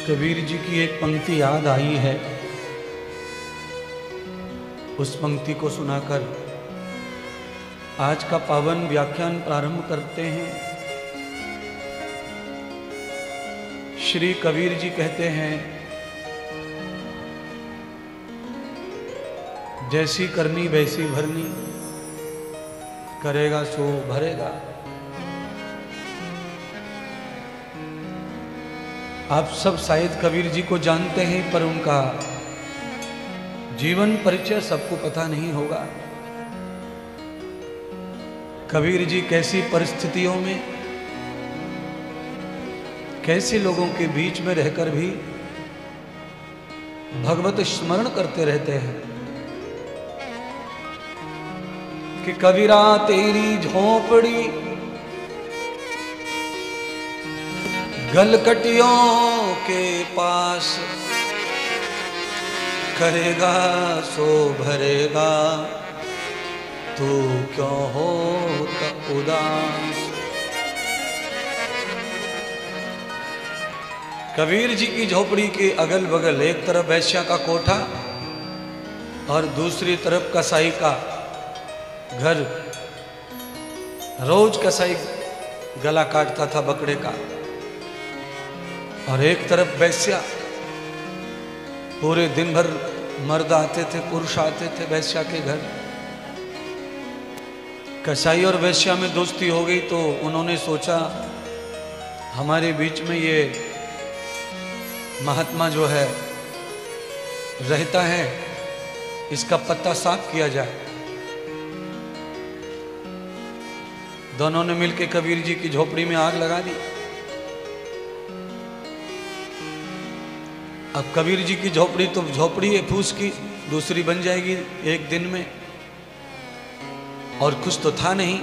कबीर जी की एक पंक्ति याद आई है, उस पंक्ति को सुनाकर आज का पावन व्याख्यान प्रारंभ करते हैं। श्री कबीर जी कहते हैं, जैसी करनी वैसी भरनी, करेगा सो भरेगा। आप सब शायद कबीर जी को जानते हैं, पर उनका जीवन परिचय सबको पता नहीं होगा। कबीर जी कैसी परिस्थितियों में, कैसे लोगों के बीच में रहकर भी भगवत स्मरण करते रहते हैं कि कबीरा तेरी झोपड़ी गलकटियों के पास, करेगा सो भरेगा, तू क्यों होता उदास। कबीर जी की झोपड़ी के अगल बगल एक तरफ वैश्या का कोठा और दूसरी तरफ कसाई का घर। रोज कसाई गला काटता था बकरे का, और एक तरफ वैश्या। पूरे दिन भर मर्द आते थे, पुरुष आते थे वैश्या के घर। कसाई और वैश्या में दोस्ती हो गई तो उन्होंने सोचा हमारे बीच में ये महात्मा जो है रहता है, इसका पत्ता साफ किया जाए। दोनों ने मिलकर कबीर जी की झोपड़ी में आग लगा दी। अब कबीर जी की झोपड़ी तो झोपड़ी है फूस की, दूसरी बन जाएगी एक दिन में, और कुछ तो था नहीं,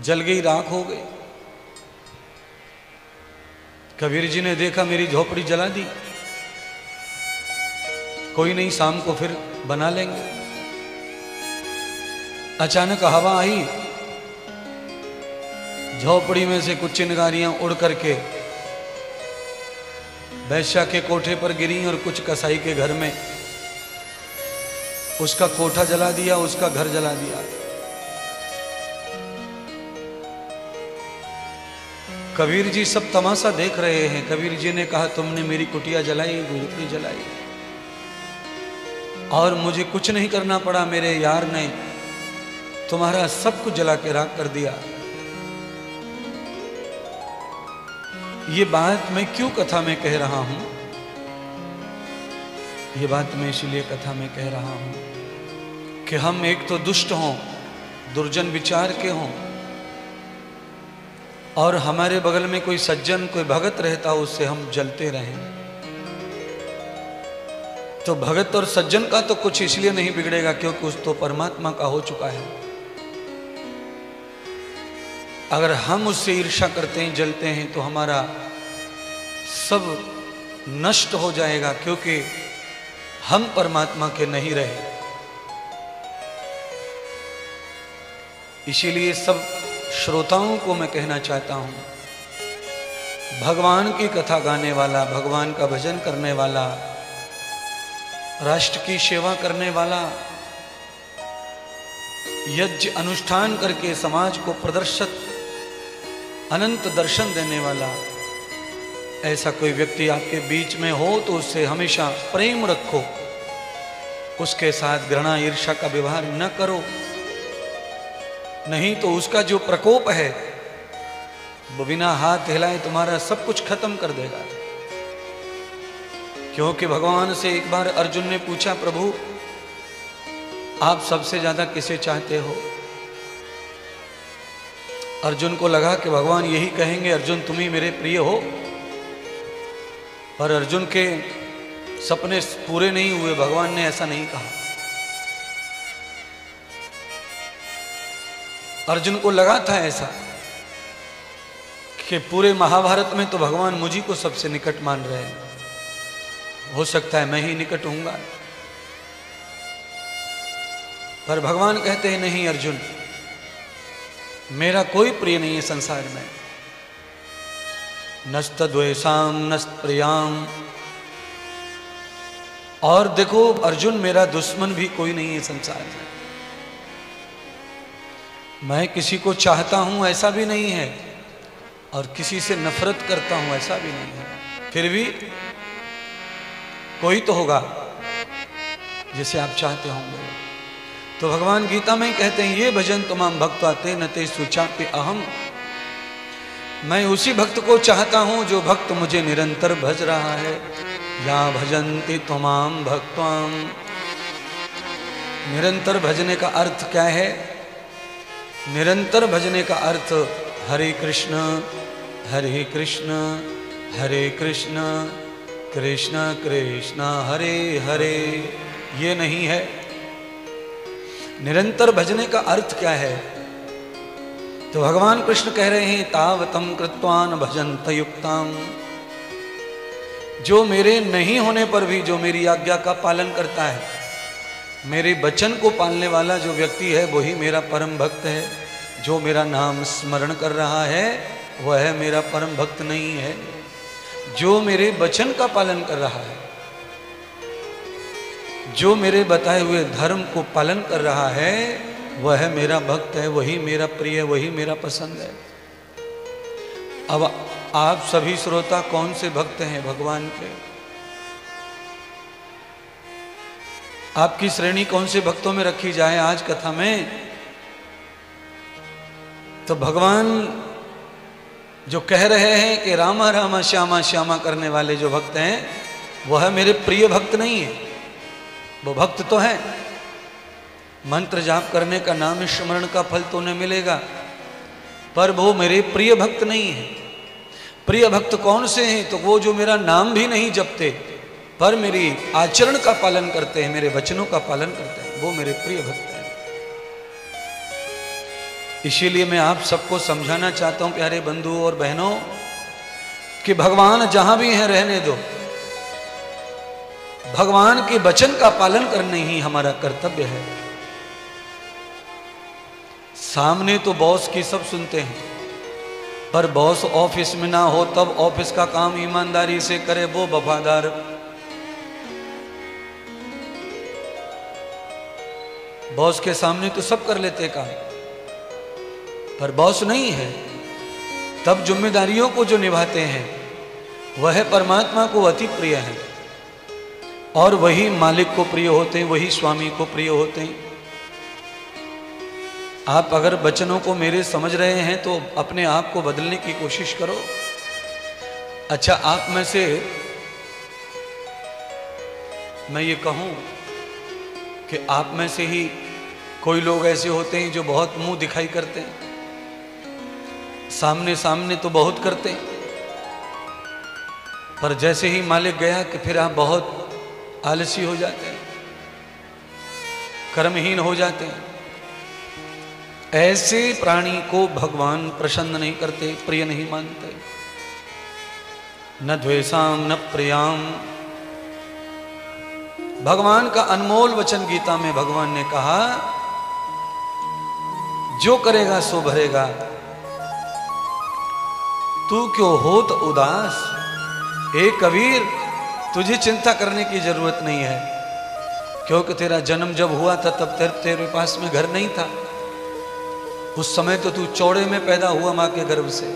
जल गई, राख हो गई। कबीर जी ने देखा मेरी झोपड़ी जला दी, कोई नहीं, शाम को फिर बना लेंगे। अचानक हवा आई, झोपड़ी में से कुछ चिंगारियां उड़ करके वैश्या के कोठे पर गिरी और कुछ कसाई के घर में। उसका कोठा जला दिया, उसका घर जला दिया। कबीर जी सब तमाशा देख रहे हैं। कबीर जी ने कहा, तुमने मेरी कुटिया जलाई, झोपड़ी जलाई, और मुझे कुछ नहीं करना पड़ा। मेरे यार ने तुम्हारा सब कुछ जला के राख कर दिया। ये बात मैं क्यों कथा में कह रहा हूं? ये बात मैं इसलिए कथा में कह रहा हूं कि हम एक तो दुष्ट हों, दुर्जन विचार के हों, और हमारे बगल में कोई सज्जन, कोई भगत रहता हो, उससे हम जलते रहें। तो भगत और सज्जन का तो कुछ इसलिए नहीं बिगड़ेगा क्योंकि उस तो परमात्मा का हो चुका है। अगर हम उससे ईर्ष्या करते हैं, जलते हैं, तो हमारा सब नष्ट हो जाएगा, क्योंकि हम परमात्मा के नहीं रहे। इसीलिए सब श्रोताओं को मैं कहना चाहता हूं, भगवान की कथा गाने वाला, भगवान का भजन करने वाला, राष्ट्र की सेवा करने वाला, यज्ञ अनुष्ठान करके समाज को प्रदर्शित अनंत दर्शन देने वाला, ऐसा कोई व्यक्ति आपके बीच में हो तो उससे हमेशा प्रेम रखो, उसके साथ घृणा ईर्ष्या का व्यवहार न करो, नहीं तो उसका जो प्रकोप है वो बिना हाथ हिलाए तुम्हारा सब कुछ खत्म कर देगा। क्योंकि भगवान से एक बार अर्जुन ने पूछा, प्रभु आप सबसे ज्यादा किसे चाहते हो? अर्जुन को लगा कि भगवान यही कहेंगे, अर्जुन तुम ही मेरे प्रिय हो। पर अर्जुन के सपने पूरे नहीं हुए, भगवान ने ऐसा नहीं कहा। अर्जुन को लगा था ऐसा कि पूरे महाभारत में तो भगवान मुझी को सबसे निकट मान रहे हैं, हो सकता है मैं ही निकट हूंगा। पर भगवान कहते हैं, नहीं अर्जुन, मेरा कोई प्रिय नहीं है संसार में। नस्तद्वेषाम नस्तप्रियाम। और देखो अर्जुन, मेरा दुश्मन भी कोई नहीं है संसार में। मैं किसी को चाहता हूं ऐसा भी नहीं है, और किसी से नफरत करता हूं ऐसा भी नहीं है। फिर भी कोई तो होगा जिसे आप चाहते होंगे। तो भगवान गीता में कहते हैं, ये भजन तमाम भक्त्वा तेन ते सुचापि अहम। मैं उसी भक्त को चाहता हूं जो भक्त मुझे निरंतर भज रहा है। या भजन्ति तमाम भक्त्वाम। निरंतर भजने का अर्थ क्या है? निरंतर भजने का अर्थ हरे कृष्ण हरे कृष्ण हरे कृष्ण कृष्ण कृष्ण हरे हरे, ये नहीं है। निरंतर भजने का अर्थ क्या है? तो भगवान कृष्ण कह रहे हैं, तावतम कृत्वान भजन्त युक्ताम। जो मेरे नहीं होने पर भी जो मेरी आज्ञा का पालन करता है, मेरे वचन को पालने वाला जो व्यक्ति है वही मेरा परम भक्त है। जो मेरा नाम स्मरण कर रहा है वह मेरा परम भक्त नहीं है। जो मेरे वचन का पालन कर रहा है, जो मेरे बताए हुए धर्म को पालन कर रहा है, वह मेरा भक्त है, वही मेरा प्रिय, वही मेरा पसंद है। अब आप सभी श्रोता कौन से भक्त हैं भगवान के? आपकी श्रेणी कौन से भक्तों में रखी जाए आज कथा में? तो भगवान जो कह रहे हैं कि रामा रामा श्यामा श्यामा करने वाले जो भक्त हैं, वह मेरे प्रिय भक्त नहीं है। वो भक्त तो है, मंत्र जाप करने का, नाम स्मरण का फल तो उन्हें मिलेगा, पर वो मेरे प्रिय भक्त नहीं है। प्रिय भक्त कौन से हैं? तो वो जो मेरा नाम भी नहीं जपते पर मेरी आचरण का पालन करते हैं, मेरे वचनों का पालन करते हैं, वो मेरे प्रिय भक्त हैं। इसीलिए मैं आप सबको समझाना चाहता हूं प्यारे बंधु और बहनों, कि भगवान जहां भी हैं रहने दो। भगवान के वचन का पालन करना ही हमारा कर्तव्य है। सामने तो बॉस की सब सुनते हैं, पर बॉस ऑफिस में ना हो तब ऑफिस का काम ईमानदारी से करे, वो वफादार। बॉस के सामने तो सब कर लेते काम, पर बॉस नहीं है तब जिम्मेदारियों को जो निभाते हैं वह परमात्मा को अति प्रिय है, और वही मालिक को प्रिय होते हैं, वही स्वामी को प्रिय होते हैं। आप अगर वचनों को मेरे समझ रहे हैं तो अपने आप को बदलने की कोशिश करो। अच्छा, आप में से मैं ये कहूं कि आप में से ही कोई लोग ऐसे होते हैं जो बहुत मुंह दिखाई करते हैं, सामने सामने तो बहुत करते हैं, पर जैसे ही मालिक गया कि फिर आप बहुत आलसी हो जाते हैं, कर्महीन हो जाते हैं। ऐसे प्राणी को भगवान प्रसन्न नहीं करते, प्रिय नहीं मानते। न द्वेषाम न प्रियाम। भगवान का अनमोल वचन गीता में भगवान ने कहा, जो करेगा सो भरेगा, तू क्यों होत उदास। ए कबीर, तुझे चिंता करने की जरूरत नहीं है, क्योंकि तेरा जन्म जब हुआ था तब तेरे पास में घर नहीं था। उस समय तो तू चौड़े में पैदा हुआ मां के गर्भ से,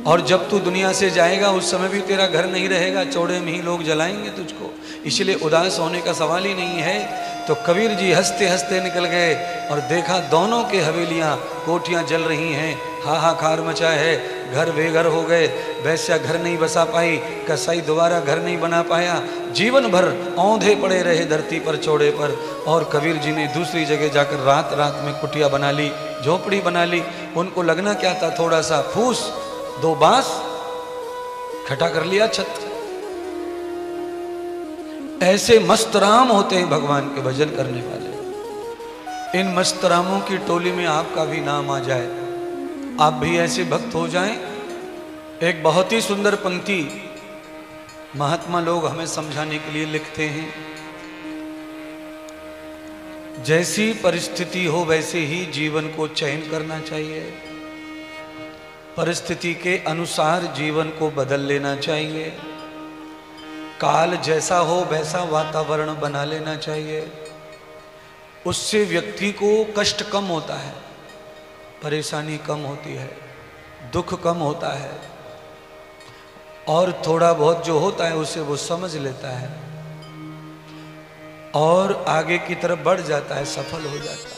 और जब तू दुनिया से जाएगा उस समय भी तेरा घर नहीं रहेगा, चौड़े में ही लोग जलाएंगे तुझको। इसलिए उदास होने का सवाल ही नहीं है। तो कबीर जी हंसते हंसते निकल गए और देखा दोनों के हवेलियां कोठियां जल रही हैं, हाहाकार मचा है, घर बेघर हो गए, वैश्या घर नहीं बसा पाई, कसाई दोबारा घर नहीं बना पाया, जीवन भर औंधे पड़े रहे धरती पर चौड़े पर। और कबीर जी ने दूसरी जगह जाकर रात रात में कुटिया बना ली, झोपड़ी बना ली। उनको लगना क्या था, थोड़ा सा फूस, दो बांस खटा कर लिया छत। ऐसे मस्तराम होते हैं भगवान के भजन करने वाले। इन मस्तरामों की टोली में आपका भी नाम आ जाए, आप भी ऐसे भक्त हो जाएं। एक बहुत ही सुंदर पंक्ति महात्मा लोग हमें समझाने के लिए लिखते हैं, जैसी परिस्थिति हो वैसे ही जीवन को चयन करना चाहिए। परिस्थिति के अनुसार जीवन को बदल लेना चाहिए। काल जैसा हो वैसा वातावरण बना लेना चाहिए। उससे व्यक्ति को कष्ट कम होता है, परेशानी कम होती है, दुख कम होता है, और थोड़ा बहुत जो होता है उसे वो समझ लेता है और आगे की तरफ बढ़ जाता है, सफल हो जाता है।